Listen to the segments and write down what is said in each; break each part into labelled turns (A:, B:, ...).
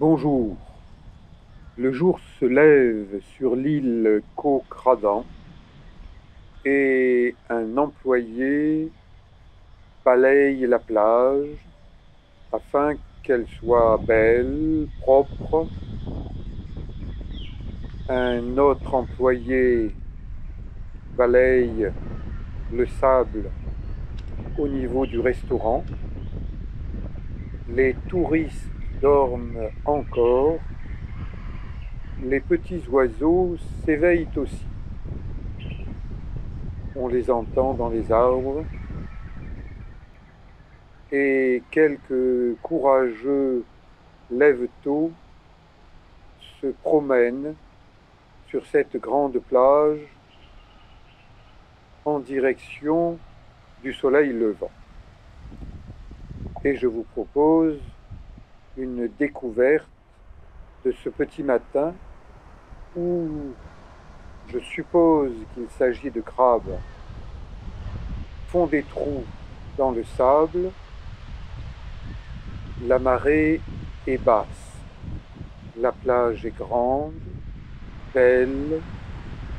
A: Bonjour. Le jour se lève sur l'île Kokradan et un employé balaye la plage afin qu'elle soit belle, propre. Un autre employé balaye le sable au niveau du restaurant. Les touristes dorment encore. Les petits oiseaux s'éveillent aussi. On les entend dans les arbres. Et quelques courageux lève-tôt se promènent sur cette grande plage en direction du soleil levant. Et je vous propose une découverte de ce petit matin où je suppose qu'il s'agit de crabes font des trous dans le sable. La marée est basse. La plage est grande, belle,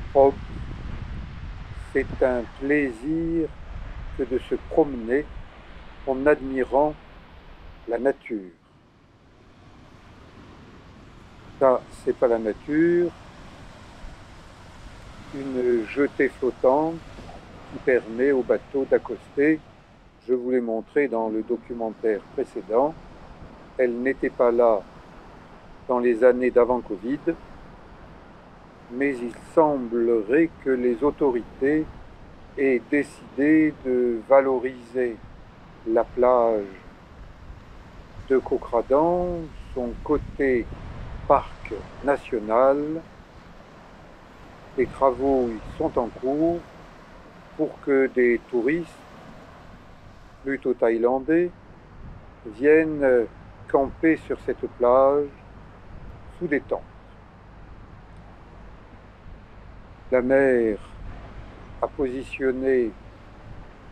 A: propre. C'est un plaisir que de se promener en admirant la nature. Ça, c'est pas la nature, une jetée flottante qui permet au bateau d'accoster. Je vous l'ai montré dans le documentaire précédent. Elle n'était pas là dans les années d'avant Covid, mais il semblerait que les autorités aient décidé de valoriser la plage de Kokradan, son côté parc national. Les travaux sont en cours pour que des touristes, plutôt thaïlandais, viennent camper sur cette plage sous des tentes. La mer a positionné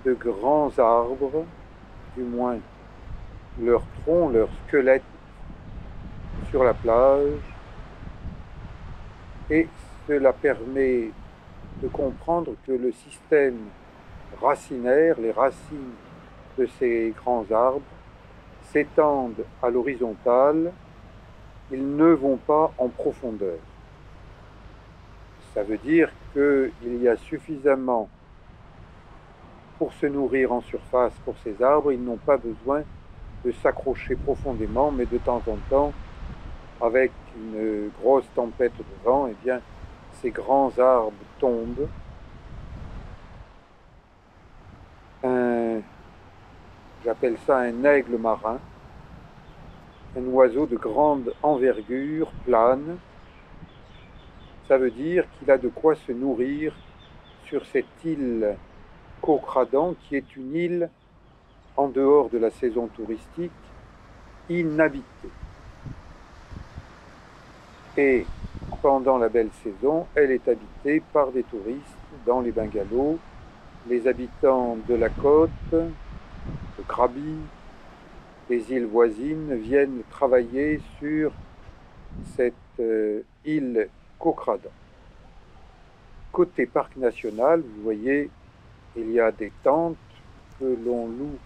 A: de grands arbres, du moins leurs troncs, leurs squelettes sur la plage, et cela permet de comprendre que le système racinaire, les racines de ces grands arbres, s'étendent à l'horizontale, ils ne vont pas en profondeur. Ça veut dire qu'il y a suffisamment pour se nourrir en surface pour ces arbres, ils n'ont pas besoin de s'accrocher profondément, mais de temps en temps, avec une grosse tempête de vent, eh bien, ces grands arbres tombent. J'appelle ça un aigle marin, un oiseau de grande envergure, plane. Ça veut dire qu'il a de quoi se nourrir sur cette île Kokradan, qui est une île en dehors de la saison touristique, inhabitée. Et pendant la belle saison, elle est habitée par des touristes dans les bungalows. Les habitants de la côte, de Krabi, des îles voisines, viennent travailler sur cette île Kokradan. Côté parc national, vous voyez, il y a des tentes que l'on loue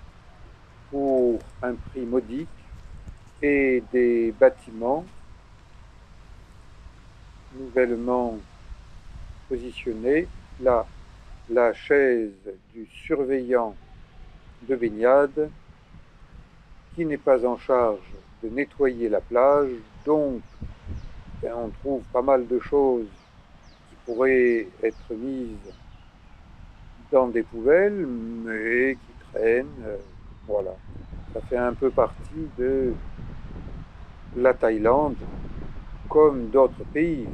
A: pour un prix modique et des bâtiments nouvellement positionnés. Là, la chaise du surveillant de baignade qui n'est pas en charge de nettoyer la plage, donc on trouve pas mal de choses qui pourraient être mises dans des poubelles, mais qui traînent. Voilà, ça fait un peu partie de la Thaïlande, comme d'autres pays.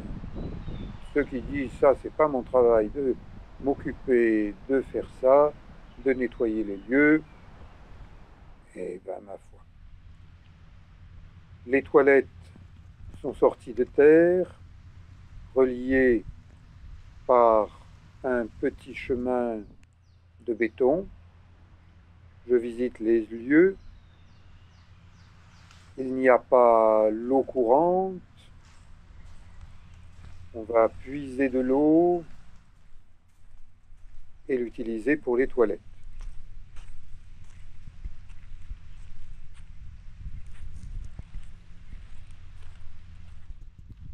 A: Ceux qui disent ça, c'est pas mon travail de m'occuper de faire ça, de nettoyer les lieux, et ben ma foi. Les toilettes sont sorties de terre, reliées par un petit chemin de béton. Je visite les lieux. il n'y a pas l'eau courante, on va puiser de l'eau et l'utiliser pour les toilettes.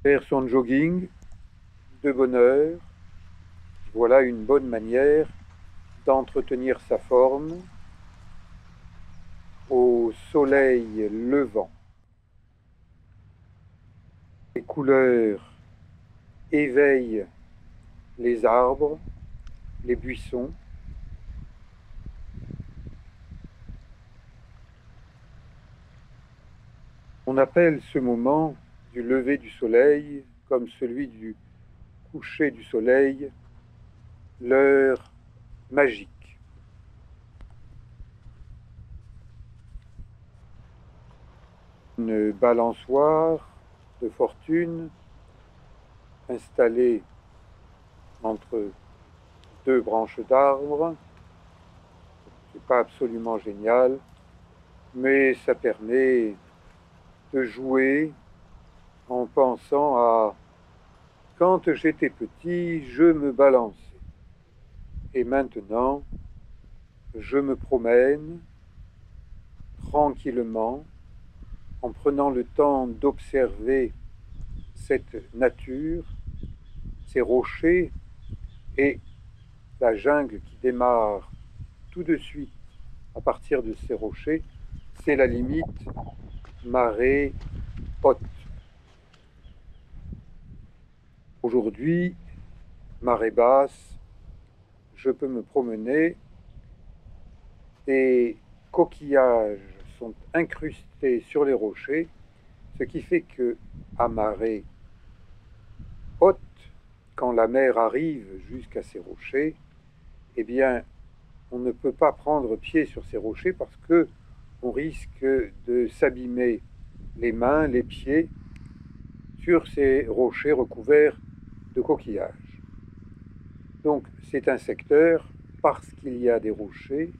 A: Faire son jogging de bonne heure, voilà une bonne manière d'entretenir sa forme au soleil levant. Les couleurs éveillent les arbres, les buissons. On appelle ce moment du lever du soleil comme celui du coucher du soleil l'heure magique. Une balançoire de fortune installée entre deux branches d'arbres. C'est pas absolument génial, mais ça permet de jouer en pensant à quand j'étais petit, je me balançais. Et maintenant, je me promène tranquillement en prenant le temps d'observer cette nature, ces rochers et la jungle qui démarre tout de suite à partir de ces rochers, c'est la limite marée haute. Aujourd'hui, marée basse, je peux me promener, des coquillages sont incrustés sur les rochers, ce qui fait que à marée haute, quand la mer arrive jusqu'à ces rochers, eh bien, on ne peut pas prendre pied sur ces rochers parce que on risque de s'abîmer les mains, les pieds sur ces rochers recouverts de coquillages. Donc, c'est un secteur, parce qu'il y a des rochers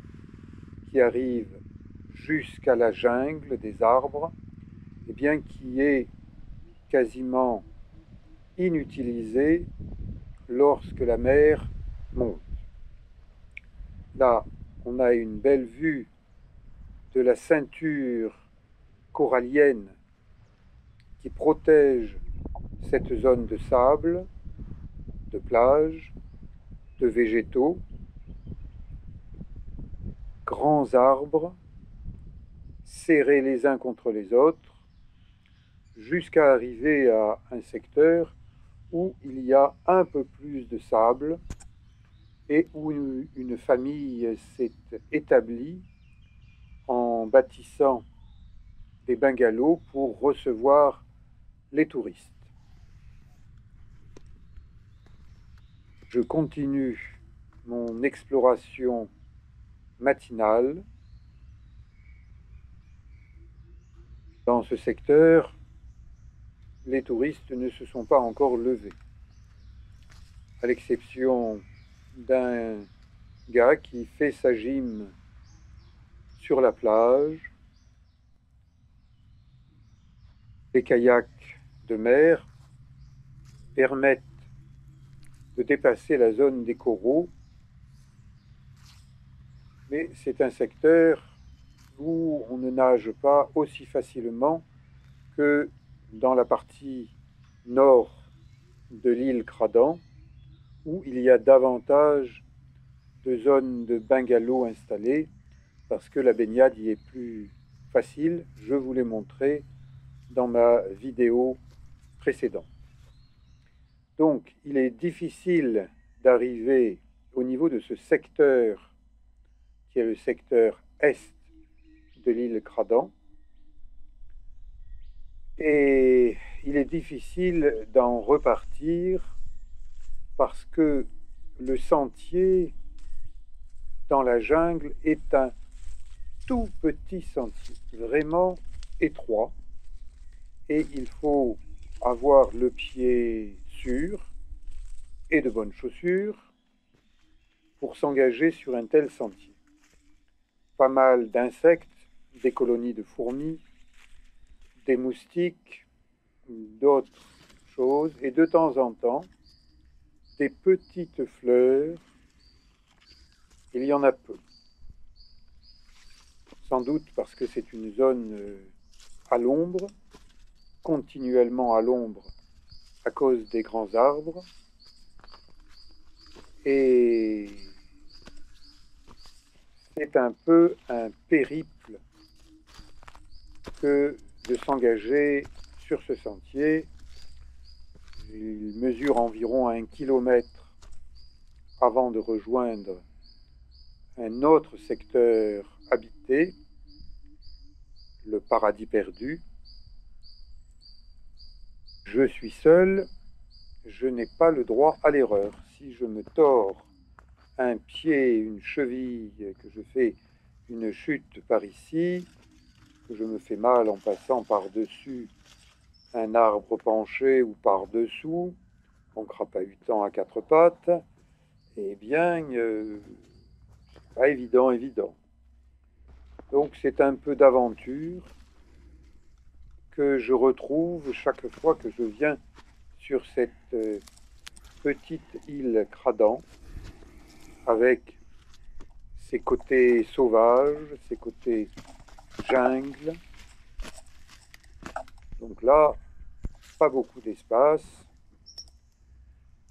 A: qui arrivent jusqu'à la jungle des arbres, eh bien, qui est quasiment inutilisé lorsque la mer monte. Là, on a une belle vue de la ceinture corallienne qui protège cette zone de sable, de plage, de végétaux, grands arbres serrés les uns contre les autres, jusqu'à arriver à un secteur où il y a un peu plus de sable et où une famille s'est établie en bâtissant des bungalows pour recevoir les touristes. Je continue mon exploration matinale dans ce secteur. Les touristes ne se sont pas encore levés, à l'exception d'un gars qui fait sa gym sur la plage. Les kayaks de mer permettent de dépasser la zone des coraux, mais c'est un secteur où on ne nage pas aussi facilement que dans la partie nord de l'île Cradan, où il y a davantage de zones de bungalows installées, parce que la baignade y est plus facile. Je vous l'ai montré dans ma vidéo précédente. Donc, il est difficile d'arriver au niveau de ce secteur, qui est le secteur est de l'île Cradan, et il est difficile d'en repartir parce que le sentier dans la jungle est un tout petit sentier, vraiment étroit, et il faut avoir le pied sûr et de bonnes chaussures pour s'engager sur un tel sentier. Pas mal d'insectes, des colonies de fourmis, des moustiques, d'autres choses, et de temps en temps, des petites fleurs. Il y en a peu. Sans doute parce que c'est une zone à l'ombre, continuellement à l'ombre à cause des grands arbres. Et c'est un peu un périple que de s'engager sur ce sentier. Il mesure environ 1 kilomètre avant de rejoindre un autre secteur habité, le paradis perdu. Je suis seul, je n'ai pas le droit à l'erreur. Si je me tords un pied, une cheville, que je fais une chute par ici, que je me fais mal en passant par-dessus un arbre penché ou par-dessous, en crapahutant à quatre pattes, eh bien, c'est pas évident. Donc c'est un peu d'aventure que je retrouve chaque fois que je viens sur cette petite île Cradan, avec ses côtés sauvages, ses côtés jungle. Donc là, pas beaucoup d'espace,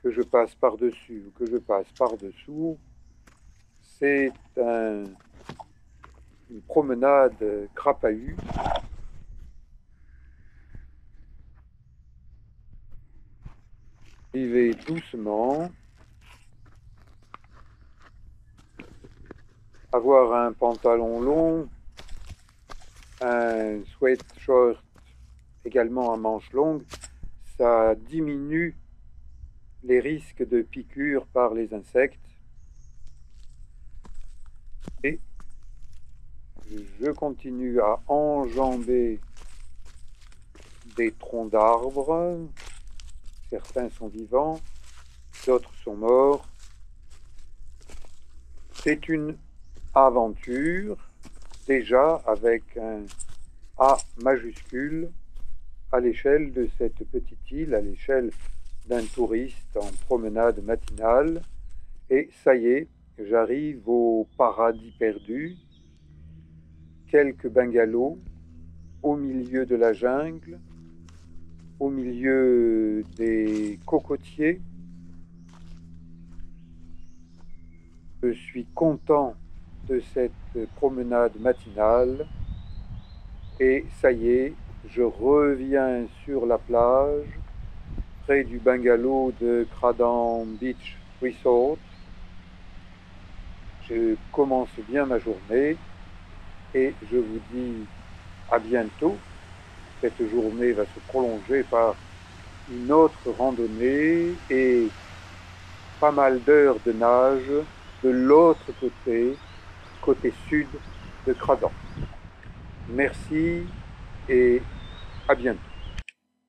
A: que je passe par-dessus ou que je passe par-dessous. C'est une promenade crapahue. Vivez doucement. Avoir un pantalon long, un sweatshirt également à manches longues, ça diminue les risques de piqûres par les insectes. Et je continue à enjamber des troncs d'arbres. Certains sont vivants, d'autres sont morts. C'est une aventure, déjà avec un A majuscule, à l'échelle de cette petite île, à l'échelle d'un touriste en promenade matinale. Et ça y est, j'arrive au paradis perdu, quelques bungalows au milieu de la jungle, au milieu des cocotiers. Je suis content de cette promenade matinale et ça y est, je reviens sur la plage près du bungalow de Cradan Beach Resort. Je commence bien ma journée et je vous dis à bientôt. Cette journée va se prolonger par une autre randonnée et pas mal d'heures de nage de l'autre côté sud de Cradan. Merci et à bientôt.